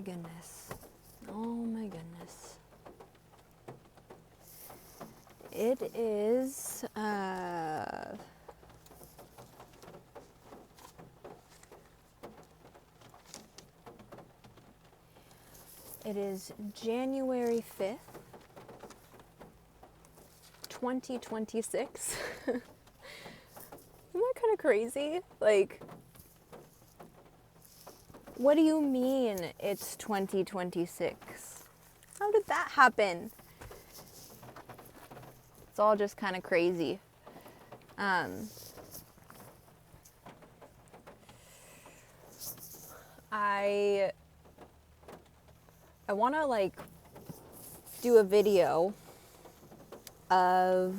goodness. Oh my goodness. It is, it is January 5th, 2026. Isn't that kind of crazy? Like, what do you mean it's 2026? How did that happen? It's all just kind of crazy. I want to like do a video of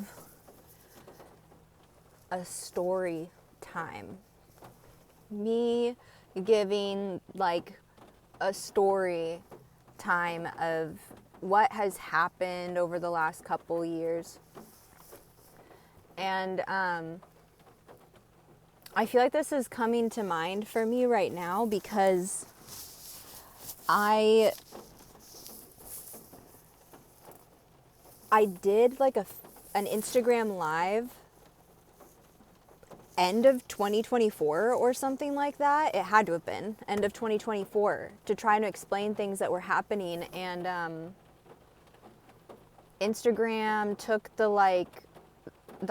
a story time. Me giving like a story time of what has happened over the last couple years. And I feel like this is coming to mind for me right now because I did like an Instagram live end of 2024 or something like that. It had to have been end of 2024 to try to explain things that were happening. And Instagram took the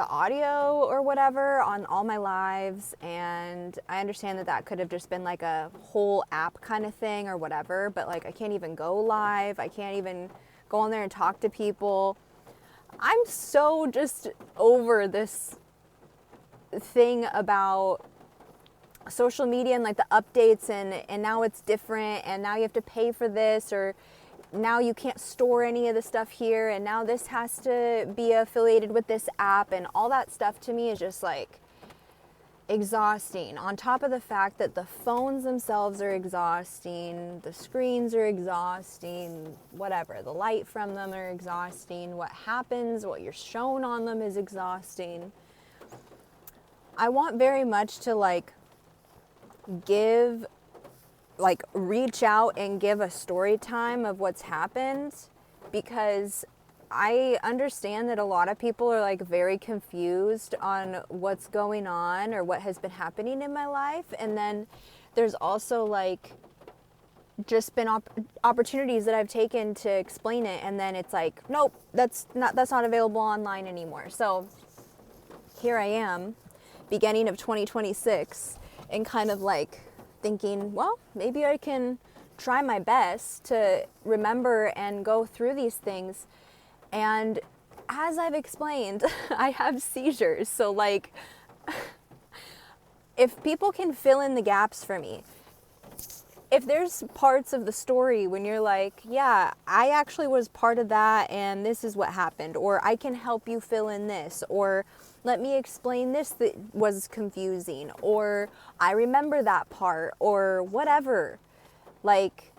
audio or whatever on all my lives, and I understand that could have just been like a whole app kind of thing or whatever, but like I can't even go live. I can't even go on there and talk to people. I'm so just over this thing about social media and like the updates and now it's different and now you have to pay for this, or now you can't store any of the stuff here, and now this has to be affiliated with this app, and all that stuff to me is just like exhausting. On top of the fact that the phones themselves are exhausting, the screens are exhausting, whatever, the light from them are exhausting, what happens, what you're shown on them is exhausting. I want very much to reach out and give a story time of what's happened, because I understand that a lot of people are like very confused on what's going on or what has been happening in my life. And then there's also like just been opportunities that I've taken to explain it, and then it's like, nope, that's not available online anymore. So here I am, beginning of 2026, and kind of like thinking, well, maybe I can try my best to remember and go through these things. And as I've explained, I have seizures. So like, if people can fill in the gaps for me, if there's parts of the story when you're like, yeah, I actually was part of that and this is what happened, or I can help you fill in this, or let me explain this that was confusing, or I remember that part, or whatever. Like,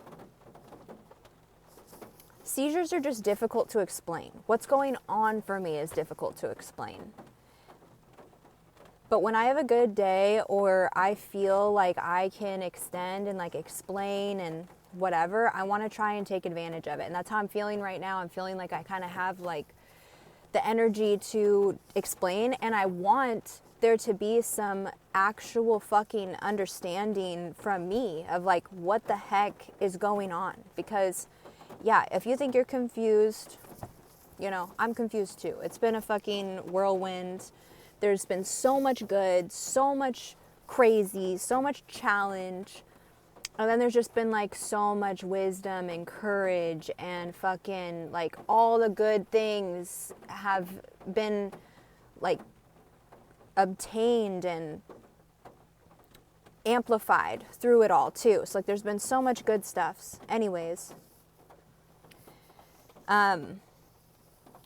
seizures are just difficult to explain. What's going on for me is difficult to explain. But when I have a good day, or I feel like I can extend and like explain and whatever, I want to try and take advantage of it. And that's how I'm feeling right now. I'm feeling like I kind of have like the energy to explain, and I want there to be some actual fucking understanding from me of like what the heck is going on. Because yeah, if you think you're confused, you know, I'm confused too. It's been a fucking whirlwind. There's been so much good, so much crazy, so much challenge. And then there's just been like so much wisdom and courage, and fucking like all the good things have been like obtained and amplified through it all too. So like there's been so much good stuff. Anyways,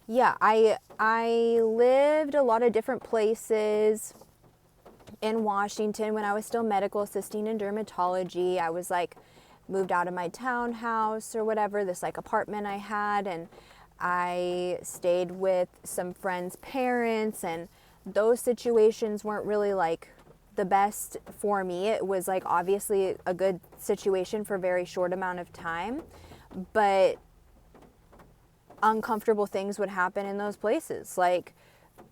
yeah, I lived a lot of different places in Washington when I was still medical assisting in dermatology. I was like moved out of my townhouse or whatever, this like apartment I had, and I stayed with some friends' parents, and those situations weren't really like the best for me. It was like obviously a good situation for a very short amount of time, but uncomfortable things would happen in those places. Like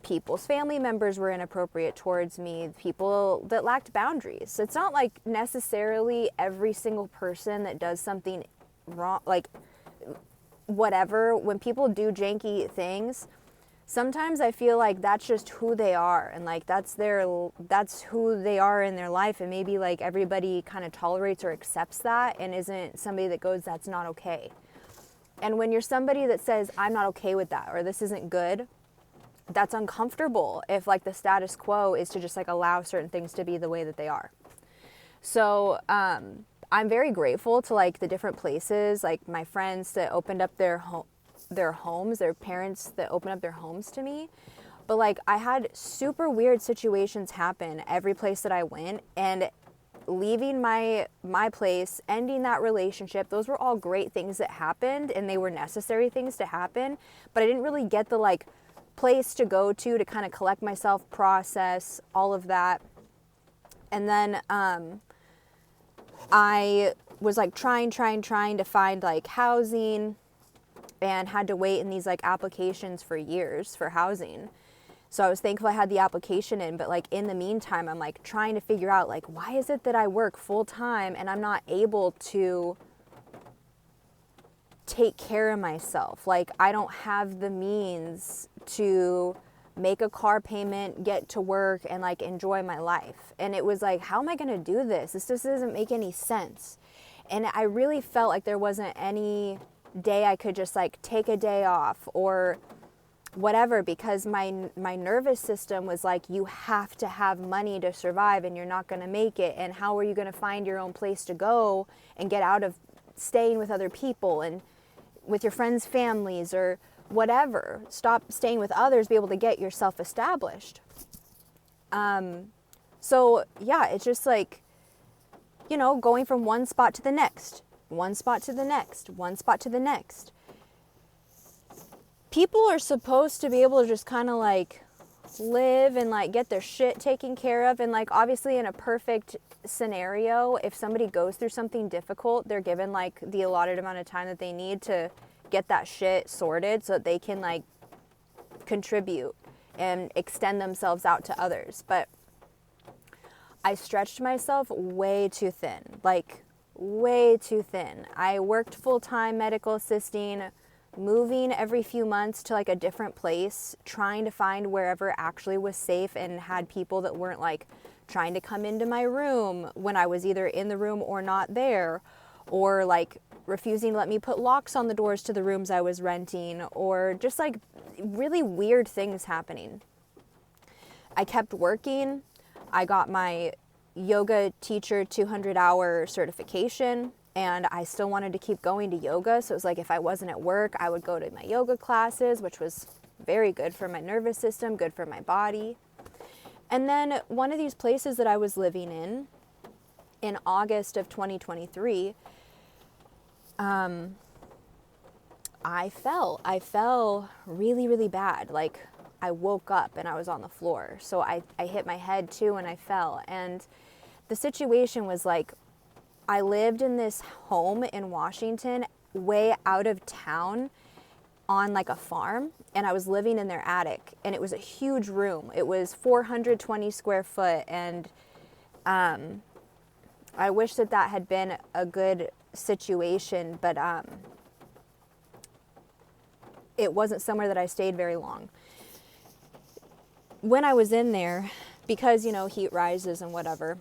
people's family members were inappropriate towards me, people that lacked boundaries. It's not like necessarily every single person that does something wrong, like whatever, when people do janky things, sometimes I feel like that's just who they are, and like that's who they are in their life, and maybe like everybody kind of tolerates or accepts that and isn't somebody that goes, that's not okay. And when you're somebody that says, I'm not okay with that, or this isn't good, that's uncomfortable if like the status quo is to just like allow certain things to be the way that they are. So I'm very grateful to like the different places, like my friends that opened up their homes, their parents that opened up their homes to me. But like I had super weird situations happen every place that I went, and leaving my place, ending that relationship, those were all great things that happened, and they were necessary things to happen, but I didn't really get the like place to go to kind of collect myself, process all of that. And then I was like trying to find like housing, and had to wait in these like applications for years for housing. So I was thankful I had the application in, but like in the meantime, I'm like trying to figure out like, why is it that I work full time and I'm not able to take care of myself? Like I don't have the means to make a car payment, get to work, and like enjoy my life. And it was like, how am I going to do this? This just doesn't make any sense. And I really felt like there wasn't any day I could just like take a day off or whatever, because my nervous system was like, you have to have money to survive and you're not going to make it. And how are you going to find your own place to go and get out of staying with other people and with your friends' families or whatever? Stop staying with others, be able to get yourself established. So yeah, it's just like, you know, going from one spot to the next, one spot to the next, one spot to the next. People are supposed to be able to just kind of like live and like get their shit taken care of. And like obviously in a perfect scenario, if somebody goes through something difficult, they're given like the allotted amount of time that they need to get that shit sorted so that they can like contribute and extend themselves out to others. But I stretched myself way too thin, like way too thin. I worked full-time medical assisting, moving every few months to like a different place, trying to find wherever actually was safe and had people that weren't like trying to come into my room when I was either in the room or not there, or like refusing to let me put locks on the doors to the rooms I was renting, or just like really weird things happening. I kept working. I got my yoga teacher 200-hour certification, and I still wanted to keep going to yoga. So it was like if I wasn't at work, I would go to my yoga classes, which was very good for my nervous system, good for my body. And then one of these places that I was living in August of 2023, I fell really, really bad. Like I woke up and I was on the floor. So I hit my head too and I fell. And the situation was like, I lived in this home in Washington, way out of town on like a farm, and I was living in their attic, and it was a huge room. It was 420 square foot, and I wish that had been a good situation, but it wasn't somewhere that I stayed very long. When I was in there, because, you know, heat rises and whatever,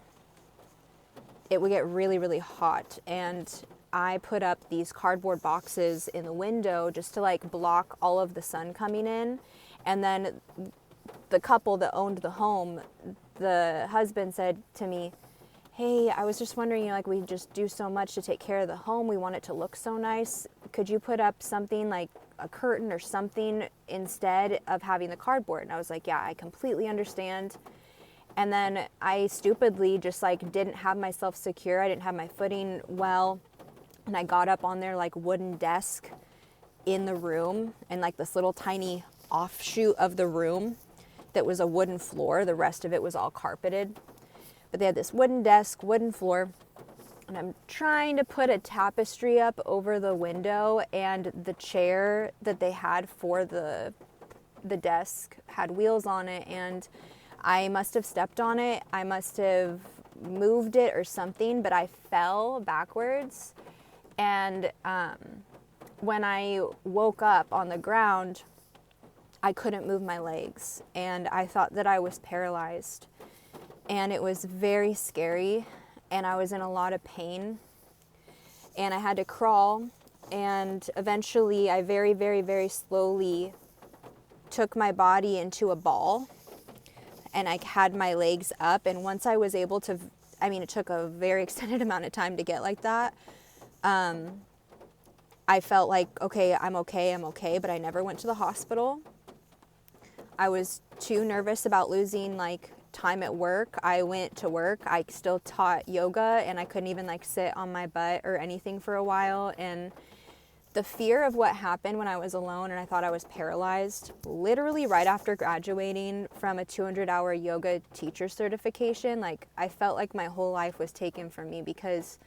it would get really, really hot, and I put up these cardboard boxes in the window just to like block all of the sun coming in. And then the couple that owned the home, the husband said to me, hey, I was just wondering, you know, like we just do so much to take care of the home. We want it to look so nice. Could you put up something like a curtain or something instead of having the cardboard? And I was like, yeah, I completely understand. And then I stupidly just like didn't have myself secure. I didn't have my footing well. And I got up on their like wooden desk in the room, and like this little tiny offshoot of the room that was a wooden floor. The rest of it was all carpeted. But they had this wooden desk, wooden floor, and I'm trying to put a tapestry up over the window, and the chair that they had for the desk had wheels on it, and I must have stepped on it. I must have moved it or something, but I fell backwards. And when I woke up on the ground, I couldn't move my legs, and I thought that I was paralyzed. And it was very scary, and I was in a lot of pain, and I had to crawl, and eventually I very, very, very slowly took my body into a ball, and I had my legs up, and once I was able to, I mean, it took a very extended amount of time to get like that. I felt like, okay, I'm okay, but I never went to the hospital. I was too nervous about losing like time at work. I went to work. I still taught yoga, and I couldn't even like sit on my butt or anything for a while. And the fear of what happened when I was alone and I thought I was paralyzed, literally right after graduating from a 200-hour yoga teacher certification, like I felt like my whole life was taken from me, because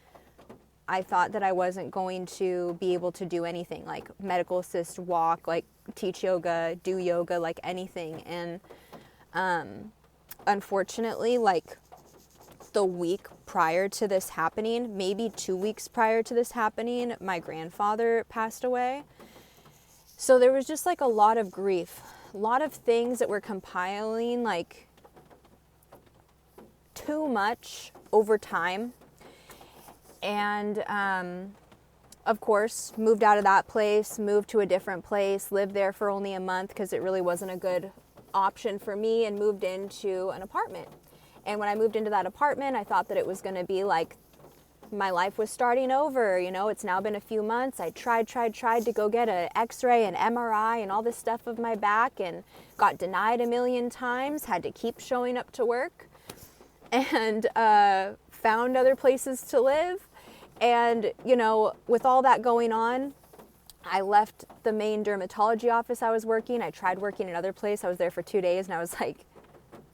I thought that I wasn't going to be able to do anything, like medical assist, walk, like teach yoga, do yoga, like anything. And unfortunately, like the week prior to this happening, maybe 2 weeks prior to this happening, my grandfather passed away. So there was just like a lot of grief, a lot of things that were compiling like too much over time. And of course, moved out of that place, moved to a different place, lived there for only a month because it really wasn't a good option for me, and moved into an apartment. And when I moved into that apartment, I thought that it was going to be like my life was starting over. You know, it's now been a few months. I tried to go get an x-ray and MRI and all this stuff of my back, and got denied a million times, had to keep showing up to work, and found other places to live. And, you know, with all that going on, I left the main dermatology office I was working. I tried working another place. I was there for 2 days, and I was like,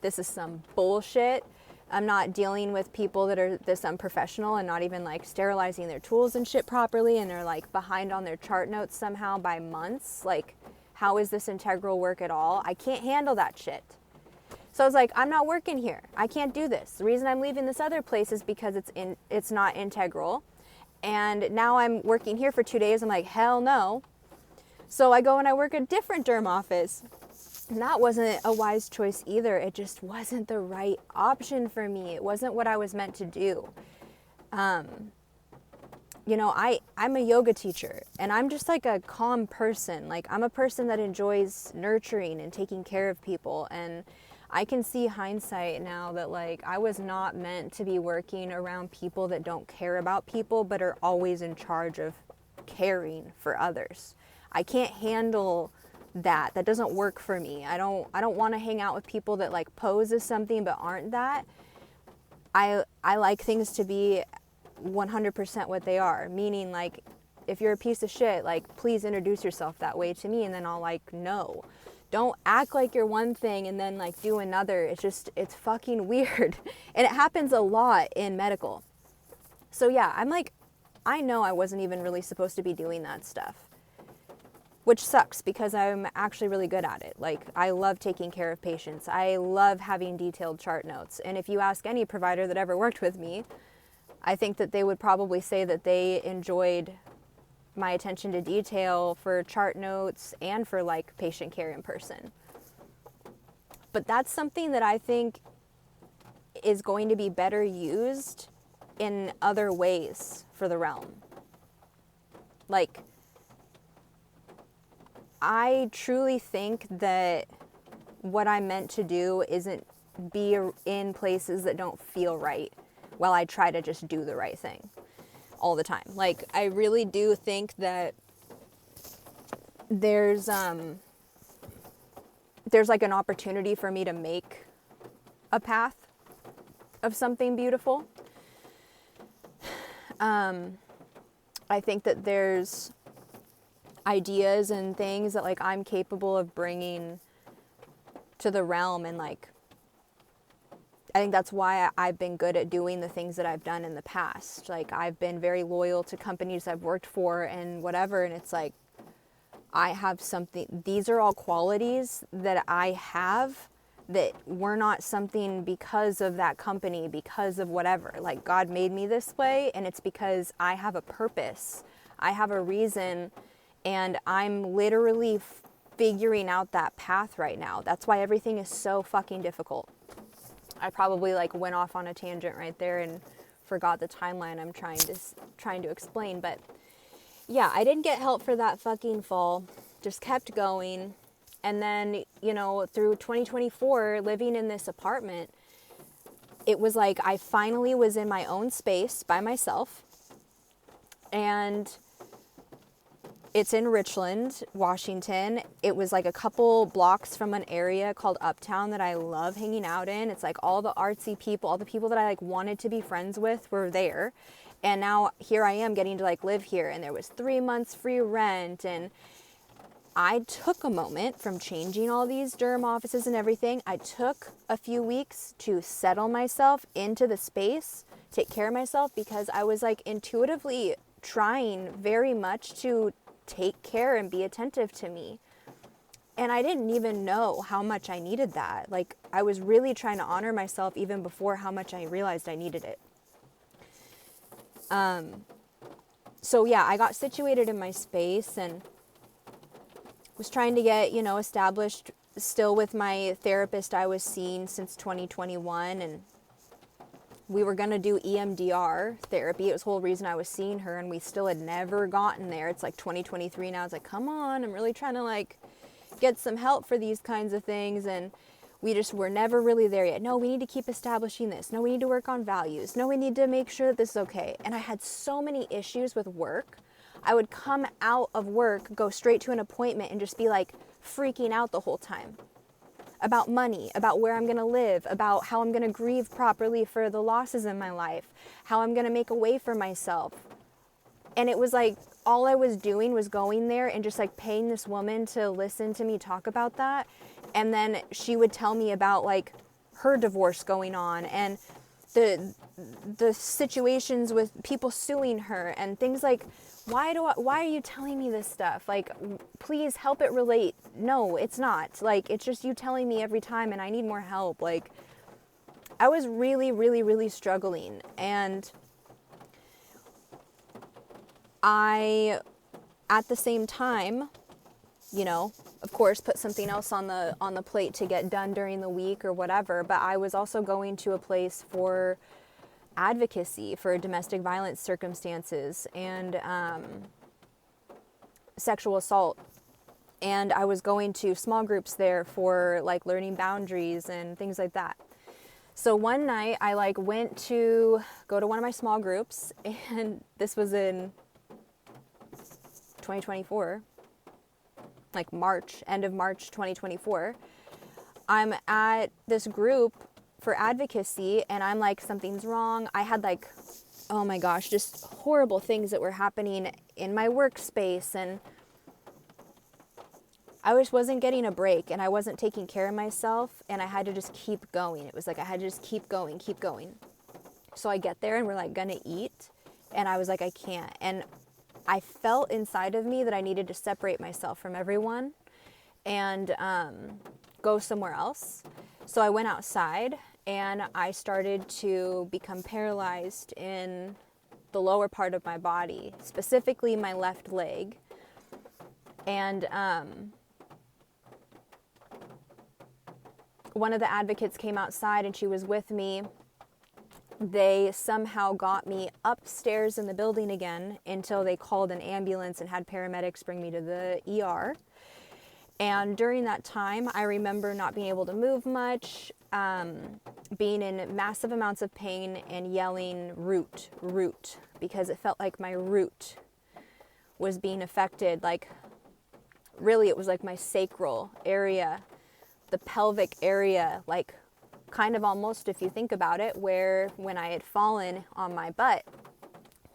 this is some bullshit. I'm not dealing with people that are this unprofessional and not even like sterilizing their tools and shit properly, and they're like behind on their chart notes somehow by months. Like, how is this integral work at all? I can't handle that shit. So I was like, I'm not working here. I can't do this. The reason I'm leaving this other place is because it's not integral. And now I'm working here for 2 days. I'm like, hell no. So I go and I work a different derm office. And that wasn't a wise choice either. It just wasn't the right option for me. It wasn't what I was meant to do. You know, I'm a yoga teacher, and I'm just like a calm person. Like, I'm a person that enjoys nurturing and taking care of people. And I can see hindsight now that like I was not meant to be working around people that don't care about people but are always in charge of caring for others. I can't handle that. That doesn't work for me. I don't want to hang out with people that like pose as something but aren't that. I like things to be 100% what they are, meaning like if you're a piece of shit, like please introduce yourself that way to me, and then I'll like no. Don't act like you're one thing and then like do another. It's fucking weird. And it happens a lot in medical. So yeah, I'm like, I know I wasn't even really supposed to be doing that stuff, which sucks because I'm actually really good at it. Like, I love taking care of patients. I love having detailed chart notes. And if you ask any provider that ever worked with me, I think that they would probably say that they enjoyed my attention to detail for chart notes and for like patient care in person. But that's something that I think is going to be better used in other ways for the realm. Like, I truly think that what I'm meant to do isn't be in places that don't feel right while I try to just do the right thing all the time. Like, I really do think that there's like an opportunity for me to make a path of something beautiful. I think that there's ideas and things that like I'm capable of bringing to the realm and like I think that's why I've been good at doing the things that I've done in the past. Like, I've been very loyal to companies I've worked for and whatever. And it's like, I have something, these are all qualities that I have that were not something because of that company, because of whatever. Like, God made me this way, and it's because I have a purpose. I have a reason, and I'm literally figuring out that path right now. That's why everything is so fucking difficult. I probably like went off on a tangent right there and forgot the timeline I'm trying to explain, but yeah, I didn't get help for that fucking fall. Just kept going. And then, you know, through 2024, living in this apartment, it was like I finally was in my own space by myself. And it's in Richland, Washington. It was like a couple blocks from an area called Uptown that I love hanging out in. It's like all the artsy people, all the people that I like wanted to be friends with were there. And now here I am getting to like live here, and there was 3 months free rent. And I took a moment from changing all these derm offices and everything. I took a few weeks to settle myself into the space, take care of myself, because I was like intuitively trying very much to take care and be attentive to me. And I didn't even know how much I needed that. Like, I was really trying to honor myself even before how much I realized I needed it. So yeah, I got situated in my space and was trying to get, you know, established still with my therapist I was seeing since 2021. And we were going to do EMDR therapy. It was the whole reason I was seeing her, and we still had never gotten there. It's like 2023 now. It's like, come on, I'm really trying to like get some help for these kinds of things. And we just were never really there yet. No, we need to keep establishing this. No, we need to work on values. No, we need to make sure that this is okay. And I had so many issues with work. I would come out of work, go straight to an appointment, and just be like freaking out the whole time about money, about where I'm going to live, about how I'm going to grieve properly for the losses in my life, how I'm going to make a way for myself. And it was like all I was doing was going there and just like paying this woman to listen to me talk about that. And then she would tell me about like her divorce going on and the situations with people suing her and things like, why are you telling me this stuff? Like, please help it relate. No, it's not. Like, it's just you telling me every time, and I need more help. Like, I was really, really, really struggling. And I, at the same time, you know, of course, put something else on the plate to get done during the week or whatever. But I was also going to a place for advocacy for domestic violence circumstances and sexual assault. And I was going to small groups there for like learning boundaries and things like that. So one night I like went to go to one of my small groups, and this was in 2024, like March, end of March 2024. I'm at this group for advocacy, and I'm like, something's wrong. I had like, oh my gosh, just horrible things that were happening in my workspace, and I just wasn't getting a break, and I wasn't taking care of myself, and I had to just keep going. It was like I had to just keep going. So I get there, and we're like gonna eat, and I was like, I can't. And I felt inside of me that I needed to separate myself from everyone and go somewhere else. So I went outside, and I started to become paralyzed in the lower part of my body, specifically my left leg. And one of the advocates came outside, and she was with me. They somehow got me upstairs in the building again until they called an ambulance and had paramedics bring me to the ER. And during that time, I remember not being able to move much, being in massive amounts of pain and yelling root, because it felt like my root was being affected. Like, really, it was like my sacral area, the pelvic area, like kind of almost, if you think about it, where when I had fallen on my butt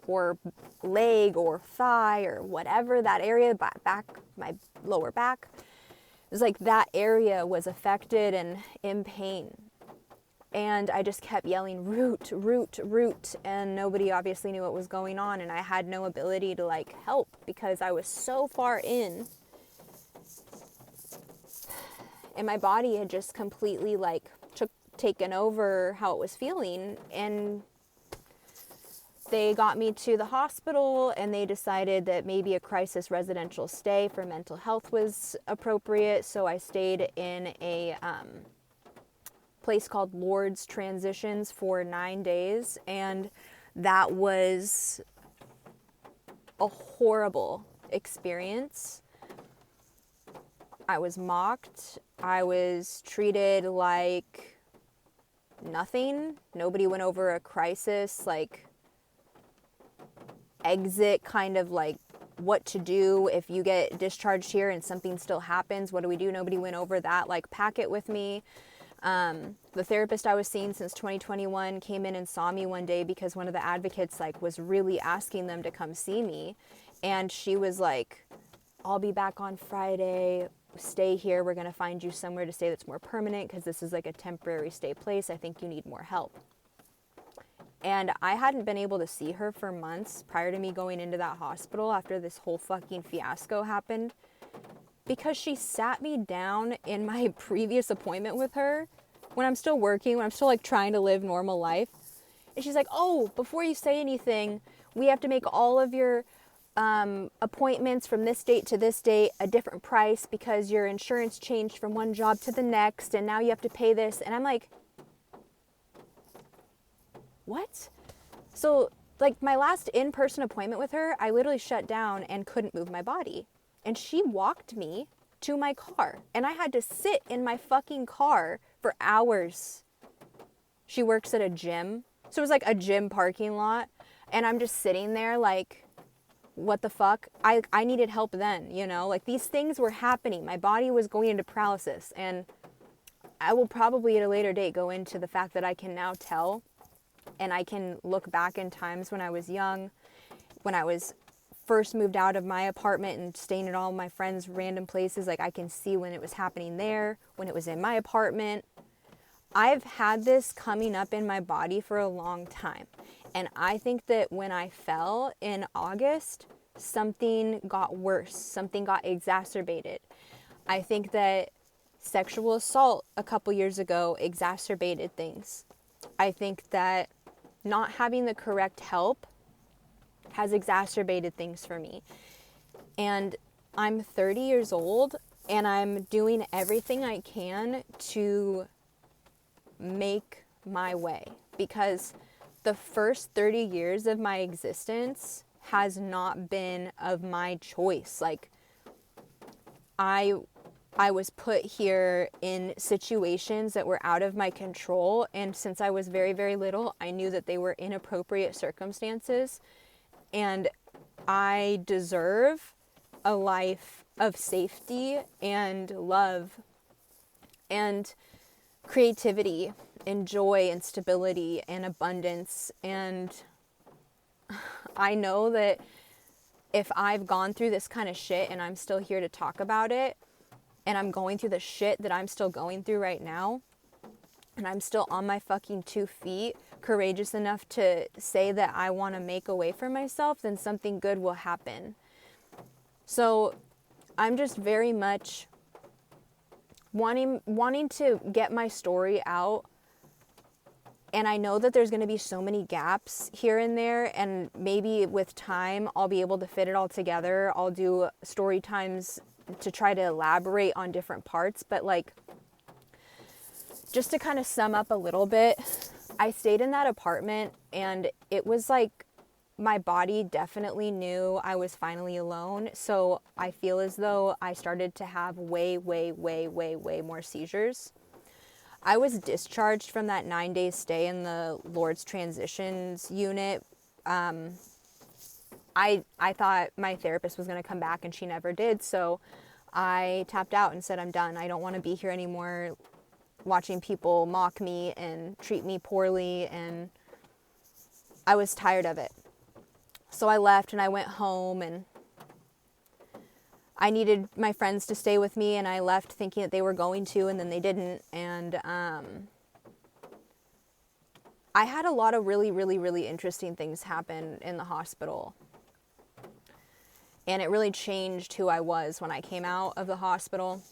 or leg or thigh or whatever that area, back, my lower back, it was like that area was affected and in pain. And I just kept yelling, root, root, root. And nobody obviously knew what was going on. And I had no ability to like help because I was so far in. And my body had just completely like taken over how it was feeling. And they got me to the hospital and they decided that maybe a crisis residential stay for mental health was appropriate. So I stayed in a place called Lourdes Transitions for 9 days. And that was a horrible experience. I was mocked. I was treated like nothing. Nobody went over a crisis, like exit, kind of like what to do if you get discharged here and something still happens. What do we do? Nobody went over that like packet with me. The therapist I was seeing since 2021 came in and saw me one day because one of the advocates like was really asking them to come see me. And she was like, I'll be back on Friday. Stay here. We're going to find you somewhere to stay that's more permanent because this is like a temporary stay place. I think you need more help. And I hadn't been able to see her for months prior to me going into that hospital after this whole fucking fiasco happened, because she sat me down in my previous appointment with her when I'm still working, when I'm still like trying to live normal life. And she's like, oh, before you say anything, we have to make all of your appointments from this date to this date a different price because your insurance changed from one job to the next and now you have to pay this. And I'm like, what? So like my last in-person appointment with her, I literally shut down and couldn't move my body. And she walked me to my car and I had to sit in my fucking car for hours. She works at a gym. So it was like a gym parking lot. And I'm just sitting there like, what the fuck? I needed help then, you know? Like these things were happening. My body was going into paralysis. And I will probably at a later date go into the fact that I can now tell and I can look back in times when I was young, when I was first moved out of my apartment and staying at all my friends' random places. Like I can see when it was happening there, when it was in my apartment. I've had this coming up in my body for a long time. And I think that when I fell in August, something got worse, something got exacerbated. I think that sexual assault a couple years ago exacerbated things. I think that not having the correct help has exacerbated things for me. And I'm 30 years old and I'm doing everything I can to make my way, because the first 30 years of my existence has not been of my choice. Like I was put here in situations that were out of my control, and since I was very, very little, I knew that they were inappropriate circumstances, and I deserve a life of safety and love and creativity and joy and stability and abundance. And I know that if I've gone through this kind of shit and I'm still here to talk about it, and I'm going through the shit that I'm still going through right now, and I'm still on my fucking 2 feet, courageous enough to say that I want to make a way for myself, then something good will happen. So I'm just very much wanting to get my story out. And I know that there's going to be so many gaps here and there, and maybe with time I'll be able to fit it all together. I'll do story times to try to elaborate on different parts, but like, just to kind of sum up a little bit, I stayed in that apartment and it was like my body definitely knew I was finally alone. So I feel as though I started to have way more seizures. I was discharged from that 9-day stay in the Lourdes Transitions unit. I thought my therapist was going to come back and she never did. So I tapped out and said, I'm done. I don't want to be here anymore watching people mock me and treat me poorly. And I was tired of it. So I left and I went home, and I needed my friends to stay with me, and I left thinking that they were going to, and then they didn't. And I had a lot of really, really, really interesting things happen in the hospital. And it really changed who I was when I came out of the hospital.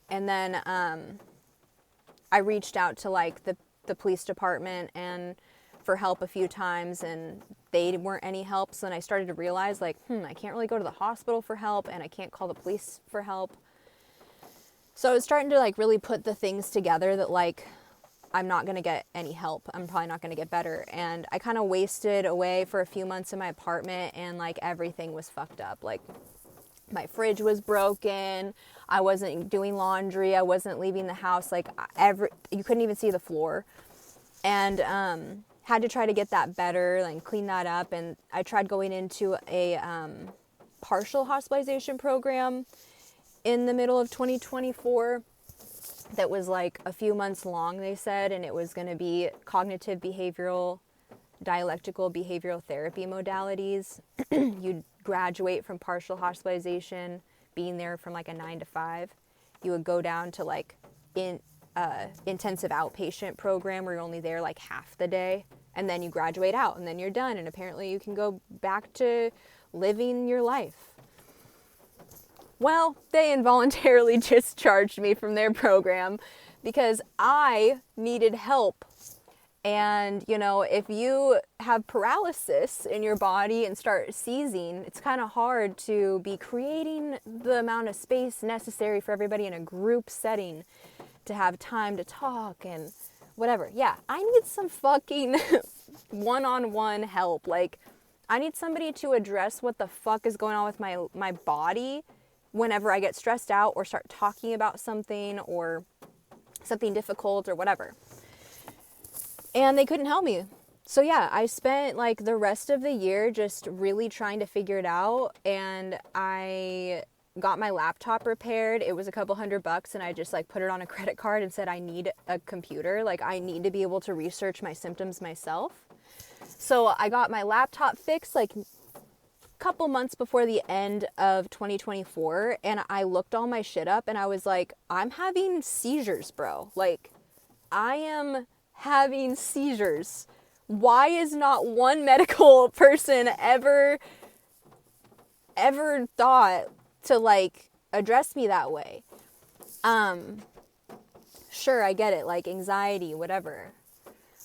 And then I reached out to like the police department and for help a few times, and they weren't any help. So then I started to realize like, I can't really go to the hospital for help, and I can't call the police for help. So I was starting to like really put the things together that like, I'm not going to get any help. I'm probably not going to get better. And I kind of wasted away for a few months in my apartment, and like everything was fucked up. Like my fridge was broken. I wasn't doing laundry. I wasn't leaving the house. Like you couldn't even see the floor. And had to try to get that better and clean that up. And I tried going into a partial hospitalization program in the middle of 2024 that was like a few months long, they said, and it was going to be cognitive behavioral, dialectical behavioral therapy modalities. You'd graduate from partial hospitalization, being there from like a 9 to 5. You would go down to like intensive outpatient program where you're only there like half the day, and then you graduate out, and then you're done, and apparently you can go back to living your life. Well, they involuntarily discharged me from their program because I needed help. And, you know, if you have paralysis in your body and start seizing, it's kind of hard to be creating the amount of space necessary for everybody in a group setting to have time to talk and whatever. Yeah, I need some fucking one-on-one help. Like, I need somebody to address what the fuck is going on with my body whenever I get stressed out or start talking about something or something difficult or whatever. And they couldn't help me. So yeah, I spent like the rest of the year just really trying to figure it out. And I got my laptop repaired. It was a couple $100, and I just like put it on a credit card and said, I need a computer. Like, I need to be able to research my symptoms myself. So I got my laptop fixed like couple months before the end of 2024, and I looked all my shit up, and I was like, I'm having seizures, bro. Like, I am having seizures. Why is not one medical person ever thought to like address me that way? Sure, I get it, like anxiety, whatever,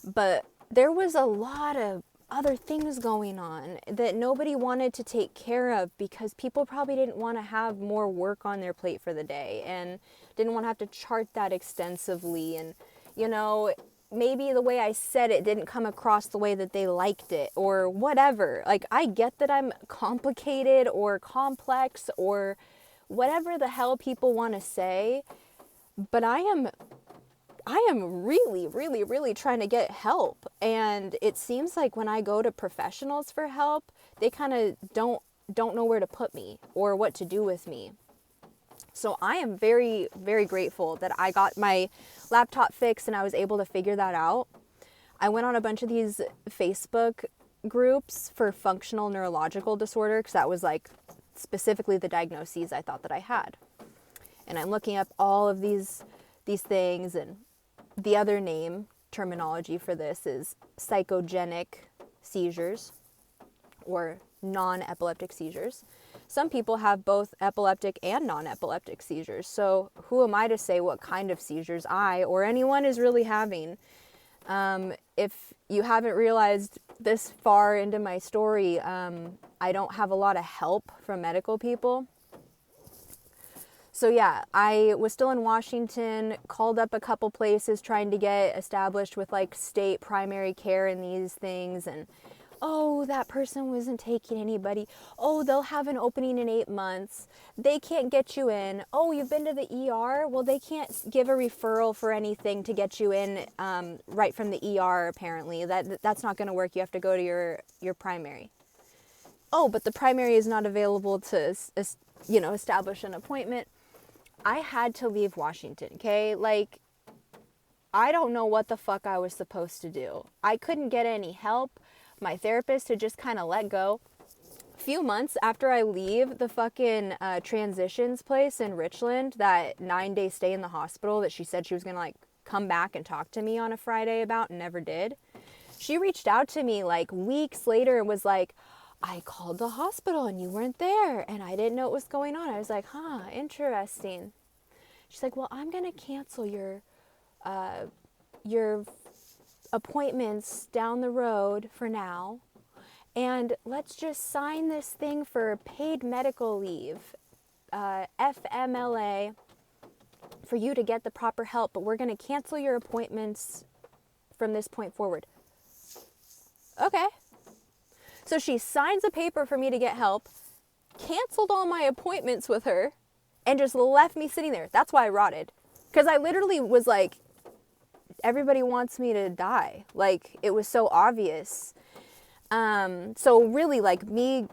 but there was a lot of other things going on that nobody wanted to take care of because people probably didn't want to have more work on their plate for the day and didn't want to have to chart that extensively. And, you know, maybe the way I said it didn't come across the way that they liked it or whatever. Like, I get that I'm complicated or complex or whatever the hell people want to say, but I am really, really, really trying to get help. And it seems like when I go to professionals for help, they kind of don't know where to put me or what to do with me. So I am very, very grateful that I got my laptop fixed and I was able to figure that out. I went on a bunch of these Facebook groups for functional neurological disorder because that was like specifically the diagnoses I thought that I had. And I'm looking up all of these things, and the other terminology for this is psychogenic seizures or non-epileptic seizures. Some people have both epileptic and non-epileptic seizures. So who am I to say what kind of seizures I or anyone is really having? If you haven't realized this far into my story, I don't have a lot of help from medical people. So yeah, I was still in Washington, called up a couple places trying to get established with like state primary care and these things. And, oh, that person wasn't taking anybody. Oh, they'll have an opening in 8 months. They can't get you in. Oh, you've been to the ER? Well, they can't give a referral for anything to get you in right from the ER, apparently. That's not going to work. You have to go to your primary. Oh, but the primary is not available to, establish an appointment. I had to leave Washington, okay? Like, I don't know what the fuck I was supposed to do. I couldn't get any help. My therapist had just kind of let go. A few months after I leave the fucking transitions place in Richland, that 9-day stay in the hospital that she said she was going to, like, come back and talk to me on a Friday about and never did. She reached out to me like weeks later and was like, I called the hospital and you weren't there and I didn't know what was going on. I was like, huh, interesting. She's like, well, I'm going to cancel your appointments down the road for now. And let's just sign this thing for paid medical leave, FMLA, for you to get the proper help. But we're going to cancel your appointments from this point forward. Okay. So she signs a paper for me to get help, canceled all my appointments with her, and just left me sitting there. That's why I rotted. Because I literally was like, everybody wants me to die. Like, it was so obvious. So really, like, me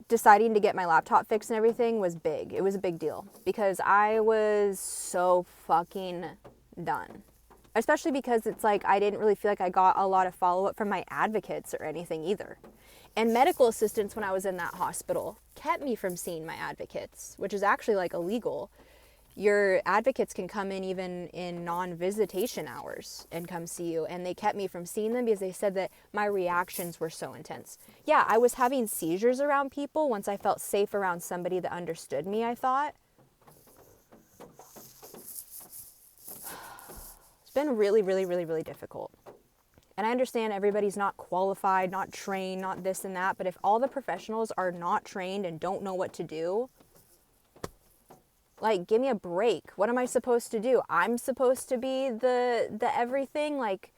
deciding to get my laptop fixed and everything was big. It was a big deal. Because I was so fucking done. Especially because it's like, I didn't really feel like I got a lot of follow-up from my advocates or anything either. And medical assistants, when I was in that hospital, kept me from seeing my advocates, which is actually like illegal. Your advocates can come in even in non-visitation hours and come see you. And they kept me from seeing them because they said that my reactions were so intense. Yeah, I was having seizures around people once I felt safe around somebody that understood me, I thought. It's been really, really, really, really difficult. And I understand everybody's not qualified, not trained, not this and that. But if all the professionals are not trained and don't know what to do, like, give me a break. What am I supposed to do? I'm supposed to be the everything? Like,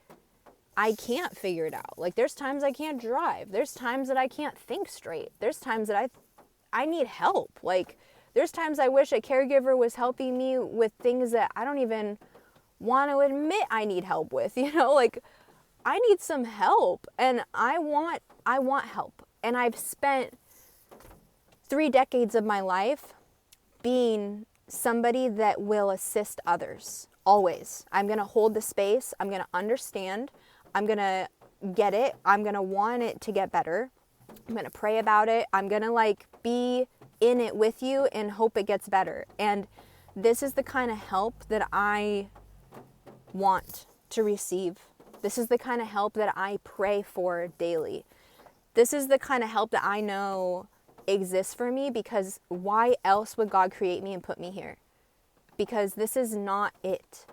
I can't figure it out. Like, there's times I can't drive. There's times that I can't think straight. There's times that I need help. Like, there's times I wish a caregiver was helping me with things that I don't even want to admit I need help with, you know? Like, I need some help, and I want help. And I've spent 3 decades of my life being somebody that will assist others. Always. I'm going to hold the space. I'm going to understand. I'm going to get it. I'm going to want it to get better. I'm going to pray about it. I'm going to like be in it with you and hope it gets better. And this is the kind of help that I want to receive. This is the kind of help that I pray for daily. This is the kind of help that I know exists for me, because why else would God create me and put me here? Because this is not it.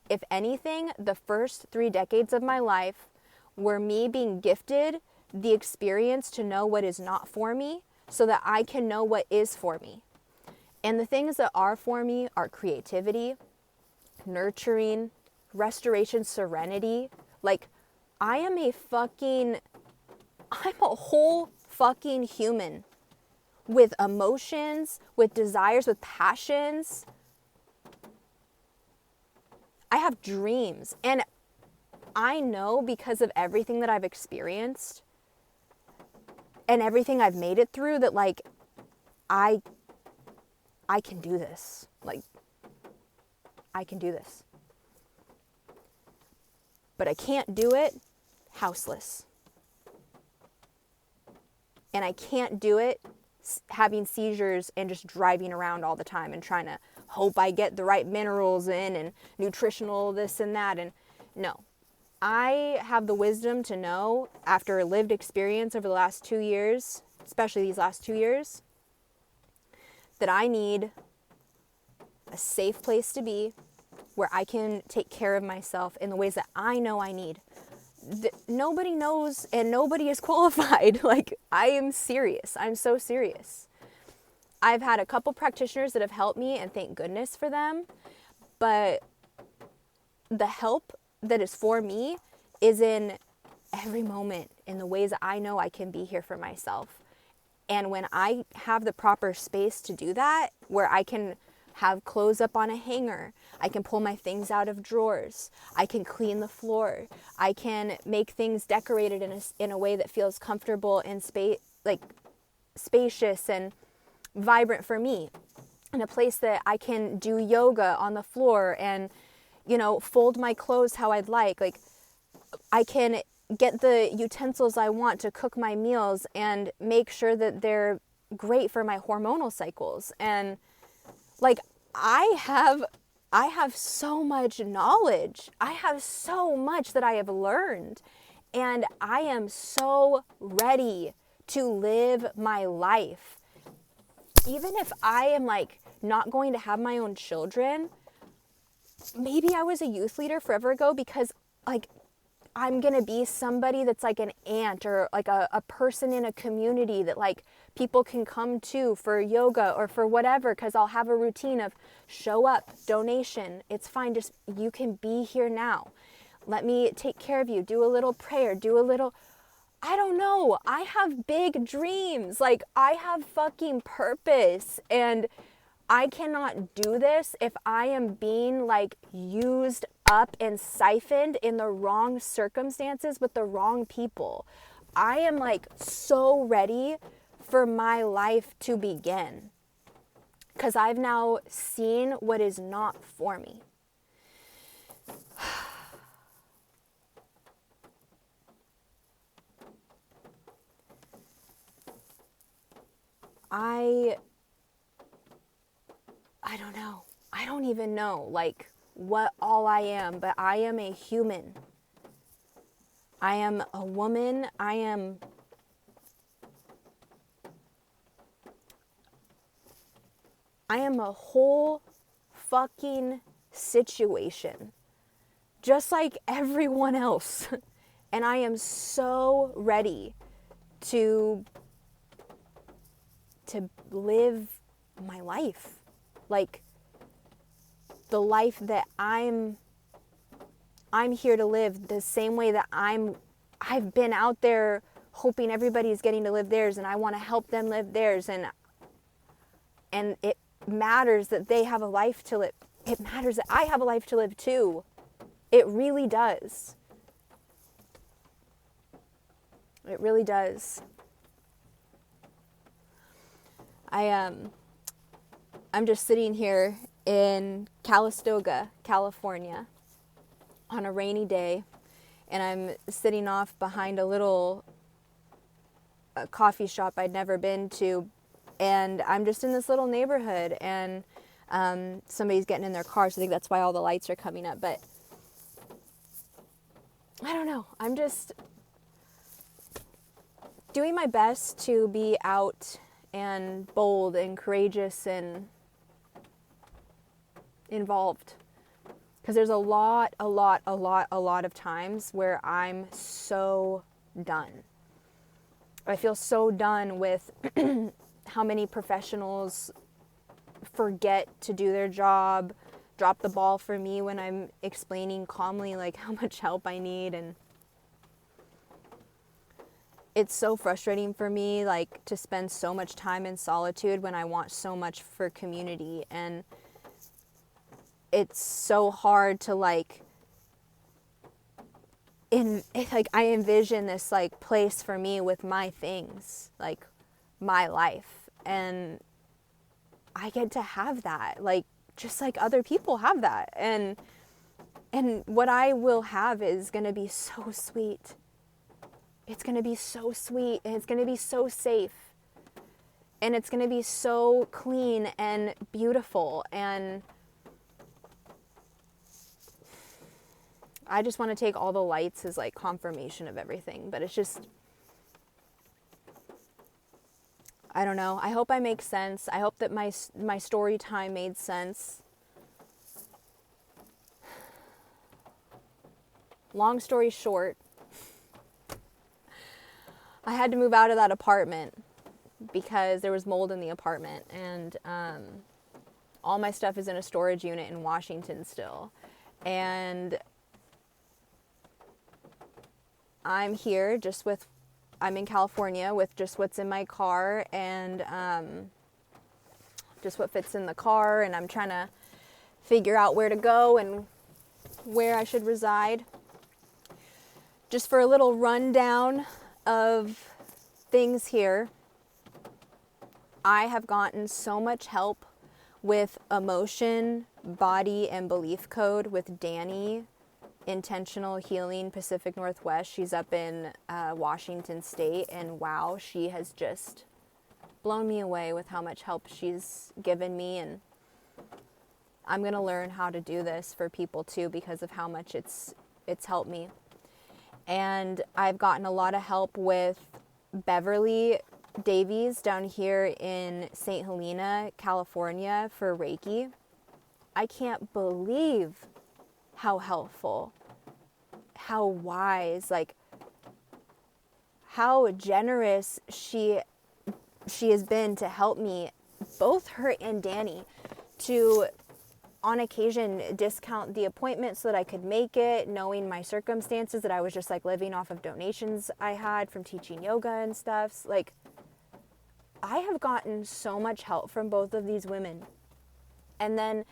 If anything, the first 3 decades of my life were me being gifted the experience to know what is not for me so that I can know what is for me. And the things that are for me are creativity, nurturing, restoration, serenity. Like, I'm a whole fucking human with emotions, with desires, with passions. I have dreams. And I know, because of everything that I've experienced and everything I've made it through, that like, I can do this. Like, I can do this. But I can't do it houseless. And I can't do it having seizures and just driving around all the time and trying to hope I get the right minerals in and nutritional this and that. And no, I have the wisdom to know, after a lived experience over the last 2 years, especially these last 2 years, that I need a safe place to be where I can take care of myself in the ways that I know I need. Nobody knows and nobody is qualified. Like, I am serious. I'm so serious. I've had a couple practitioners that have helped me, and thank goodness for them. But the help that is for me is in every moment, in the ways that I know I can be here for myself. And when I have the proper space to do that, where I can have clothes up on a hanger, I can pull my things out of drawers, I can clean the floor, I can make things decorated in a way that feels comfortable and spacious and vibrant for me, in a place that I can do yoga on the floor and, you know, fold my clothes how I'd like. Like, I can get the utensils I want to cook my meals and make sure that they're great for my hormonal cycles. And like, I have I have so much knowledge. I have so much that I have learned. And I am so ready to live my life. Even if I am like not going to have my own children, maybe I was a youth leader forever ago because like I'm going to be somebody that's like an aunt or like a person in a community that like people can come to for yoga or for whatever, because I'll have a routine of show up, donation. It's fine. Just you can be here now. Let me take care of you. Do a little prayer. Do a little, I don't know. I have big dreams. Like I have fucking purpose, and I cannot do this if I am being like used up and siphoned in the wrong circumstances with the wrong people. I am like so ready for my life to begin because I've now seen what is not for me. I don't know. I don't even know like what all I am, but I am a human. I am a woman. I am a whole fucking situation, just like everyone else. And I am so ready to live my life. Like the life that I'm here to live, the same way that I've been out there hoping everybody's getting to live theirs, and I want to help them live theirs, and it matters that they have a life to live. It matters that I have a life to live too. It really does. It really does. I'm just sitting here in Calistoga, California, on a rainy day, and I'm sitting off behind a little coffee shop I'd never been to, and I'm just in this little neighborhood, and somebody's getting in their car, so I think that's why all the lights are coming up, but I don't know. I'm just doing my best to be out and bold and courageous and involved. Because there's a lot of times where I'm so done. I feel so done with how many professionals forget to do their job, drop the ball for me when I'm explaining calmly like how much help I need, and it's so frustrating for me like to spend so much time in solitude when I want so much for community, and it's so hard to like I envision this like place for me with my things, like my life, and I get to have that, like just like other people have that, and what I will have is going to be so sweet. It's going to be so sweet, and it's going to be so safe, and it's going to be so clean and beautiful, and I just want to take all the lights as like confirmation of everything, but it's just, I don't know. I hope I make sense. I hope that my story time made sense. Long story short, I had to move out of that apartment because there was mold in the apartment, and all my stuff is in a storage unit in Washington still. And I'm here I'm in California with just what's in my car, and just what fits in the car, and I'm trying to figure out where to go and where I should reside. Just for a little rundown of things here, I have gotten so much help with emotion, body, and belief code with Danny, Intentional Healing Pacific Northwest. She's up in Washington State, and wow, she has just blown me away with how much help she's given me, and I'm going to learn how to do this for people too, because of how much it's helped me. And I've gotten a lot of help with Beverly Davies down here in St. Helena, California for Reiki. I can't believe how helpful, how wise, like how generous she has been to help me, both her and Danny, to on occasion discount the appointment so that I could make it, knowing my circumstances, that I was just like living off of donations I had from teaching yoga and stuff. Like, I have gotten so much help from both of these women. And then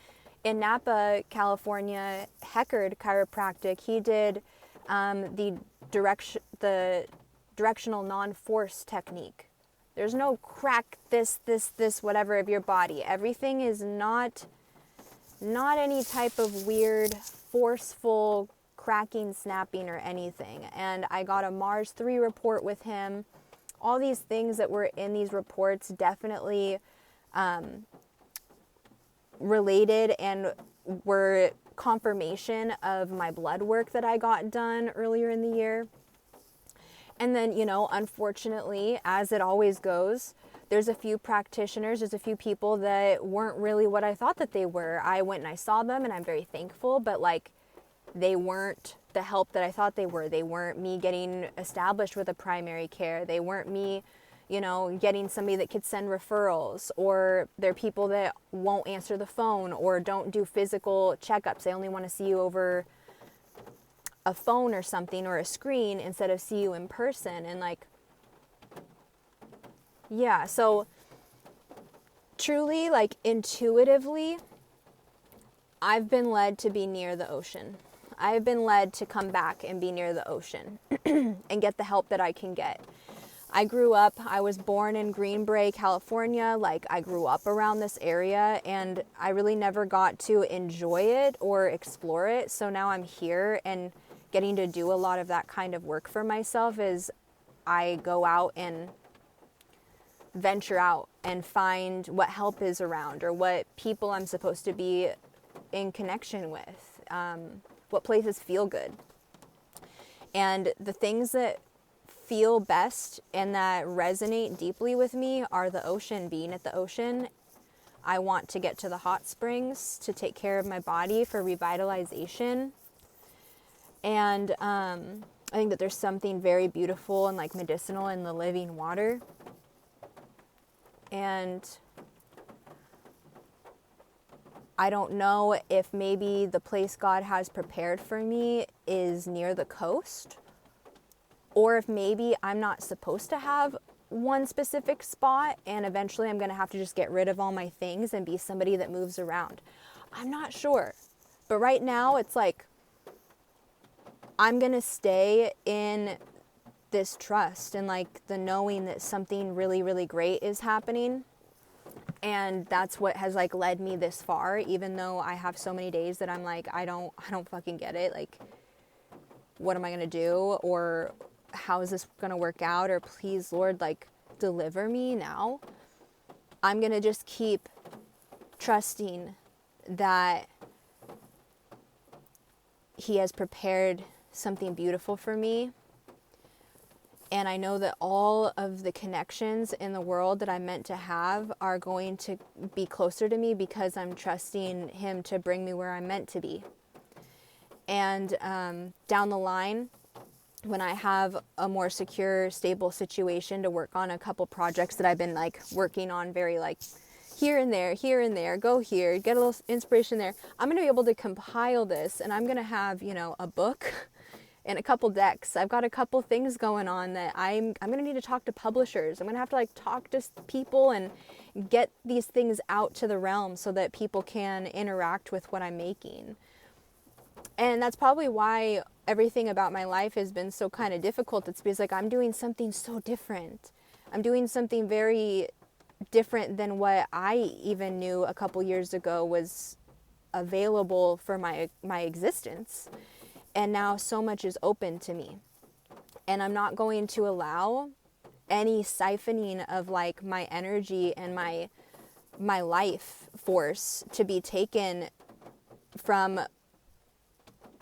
in Napa, California, Heckard Chiropractic, he did the directional non-force technique. There's no crack this, whatever of your body. Everything is not any type of weird, forceful cracking, snapping, or anything. And I got a Mars 3 report with him. All these things that were in these reports definitely related and were confirmation of my blood work that I got done earlier in the year. And then, you know, unfortunately, as it always goes, there's a few practitioners, there's a few people that weren't really what I thought that they were. I went and I saw them and I'm very thankful, but like, they weren't the help that I thought they were. They weren't me getting established with a primary care. They weren't me, you know, getting somebody that could send referrals, or they're people that won't answer the phone or don't do physical checkups. They only want to see you over a phone or something or a screen instead of see you in person. And like, yeah, so truly, like intuitively, I've been led to be near the ocean. I've been led to come back and be near the ocean and get the help that I can get. I grew up, I was born in Green Bay, California. Like, I grew up around this area and I really never got to enjoy it or explore it. So now I'm here and getting to do a lot of that kind of work for myself as I go out and venture out and find what help is around, or what people I'm supposed to be in connection with, what places feel good. And the things that feel best and that resonate deeply with me are the ocean, being at the ocean. I want to get to the hot springs to take care of my body for revitalization. And I think that there's something very beautiful and like medicinal in the living water. And I don't know if maybe the place God has prepared for me is near the coast, or if maybe I'm not supposed to have one specific spot and eventually I'm going to have to just get rid of all my things and be somebody that moves around. I'm not sure. But right now it's like, I'm going to stay in this trust and like the knowing that something really, really great is happening. And that's what has like led me this far, even though I have so many days that I'm like, I don't fucking get it. Like, what am I going to do? Or how is this going to work out? Or please, Lord, like, deliver me now. I'm going to just keep trusting that He has prepared something beautiful for me. And I know that all of the connections in the world that I'm meant to have are going to be closer to me because I'm trusting Him to bring me where I'm meant to be. And down the line, when I have a more secure, stable situation to work on a couple projects that I've been like working on very like here and there, go here, get a little inspiration there. I'm going to be able to compile this, and I'm going to have, you know, a book and a couple decks. I've got a couple things going on that I'm going to need to talk to publishers. I'm going to have to like talk to people and get these things out to the realm so that people can interact with what I'm making. And that's probably why everything about my life has been so kind of difficult. It's because like I'm doing something so different. I'm doing something very different than what I even knew a couple years ago was available for my existence. And now so much is open to me. And I'm not going to allow any siphoning of like my energy and my life force to be taken from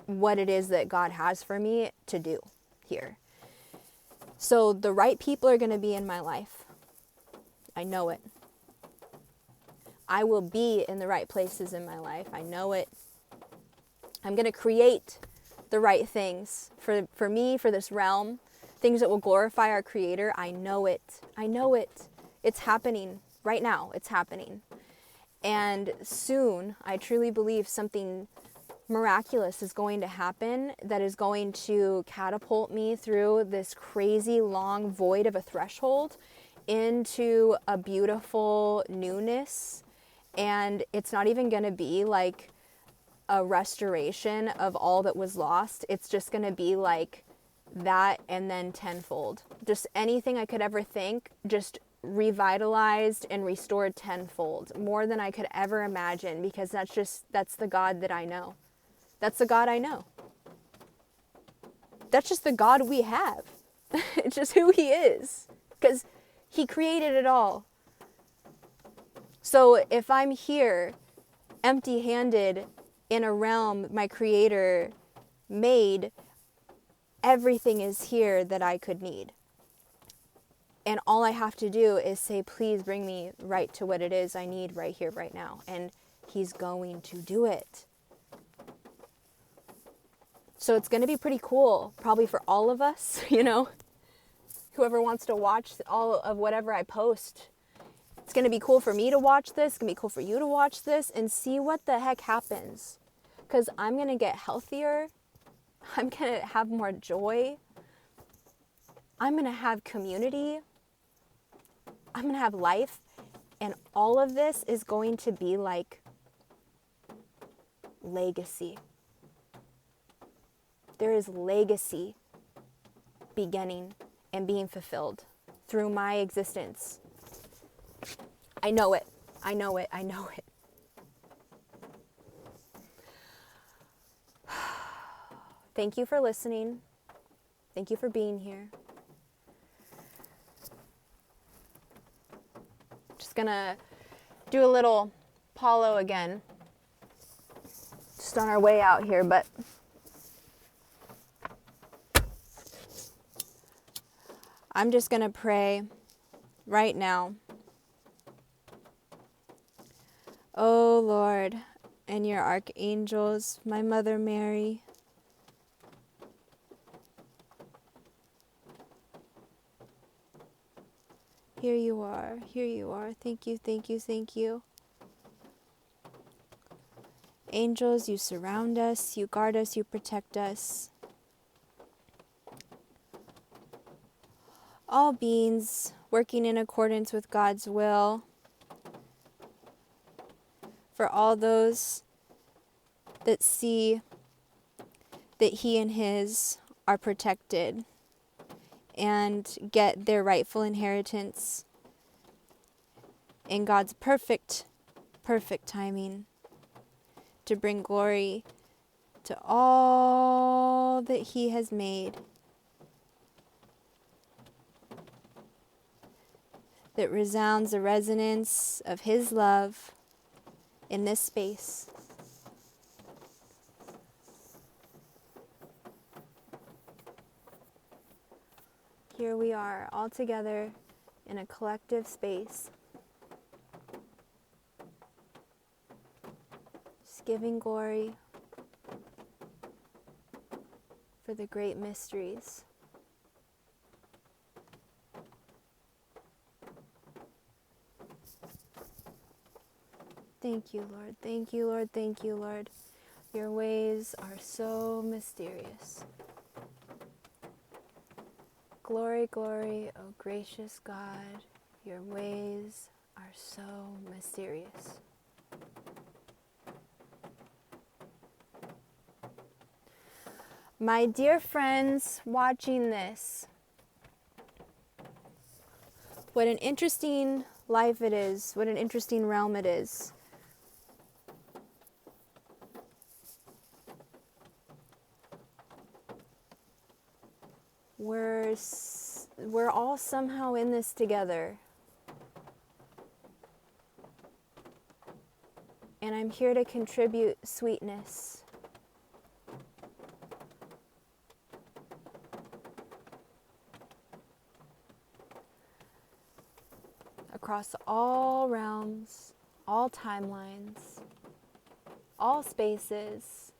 what it is that God has for me to do here. So the right people are going to be in my life. I know it. I will be in the right places in my life. I know it. I'm going to create the right things for me, for this realm, things that will glorify our Creator. I know it. I know it. It's happening right now. It's happening. And soon, I truly believe something miraculous is going to happen that is going to catapult me through this crazy long void of a threshold into a beautiful newness. And it's not even going to be like a restoration of all that was lost. It's just going to be like that and then tenfold. Just anything I could ever think, just revitalized and restored tenfold. More than I could ever imagine, because that's the God that I know. That's the God I know. That's just the God we have. It's just who He is, because He created it all. So if I'm here empty-handed in a realm my Creator made, everything is here that I could need. And all I have to do is say, please bring me right to what it is I need right here, right now. And He's going to do it. So it's going to be pretty cool, probably for all of us, whoever wants to watch all of whatever I post. It's going to be cool for me to watch this. It's going to be cool for you to watch this and see what the heck happens. Because I'm going to get healthier. I'm going to have more joy. I'm going to have community. I'm going to have life. And all of this is going to be like legacy. There is legacy beginning and being fulfilled through my existence. I know it. I know it. I know it. Thank you for listening. Thank you for being here. Just gonna do a little Paulo again. Just on our way out here, but I'm just gonna pray right now. Oh Lord, and your archangels, my Mother Mary, here you are, here you are. Thank you, thank you, thank you. Angels, you surround us, you guard us, you protect us. All beings working in accordance with God's will. For all those that see that He and His are protected and get their rightful inheritance in God's perfect timing to bring glory to all that He has made, that resounds the resonance of His love in this space. Here we are, all together in a collective space, just giving glory for the great mysteries. Thank you, Lord. Thank you, Lord. Thank you, Lord. Your ways are so mysterious. Glory, glory, O gracious God. Your ways are so mysterious. My dear friends watching this, what an interesting life it is. What an interesting realm it is. We're all somehow in this together. And I'm here to contribute sweetness. Across all realms, all timelines, all spaces,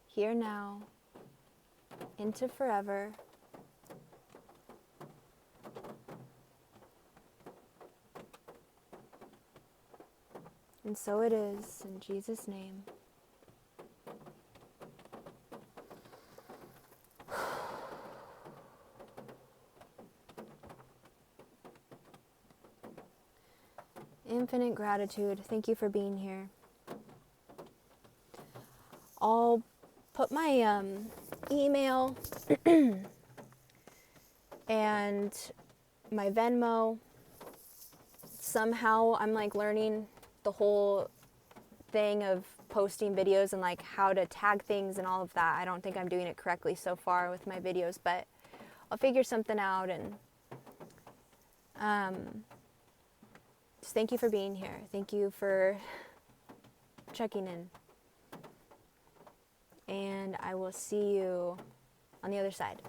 here now, into forever. And so it is, in Jesus' name. Infinite gratitude. Thank you for being here. I'll put my email and my Venmo. Somehow I'm like learning the whole thing of posting videos and like how to tag things and all of that. I don't think I'm doing it correctly so far with my videos, but I'll figure something out. And just thank you for being here. Thank you for checking in. And I will see you on the other side.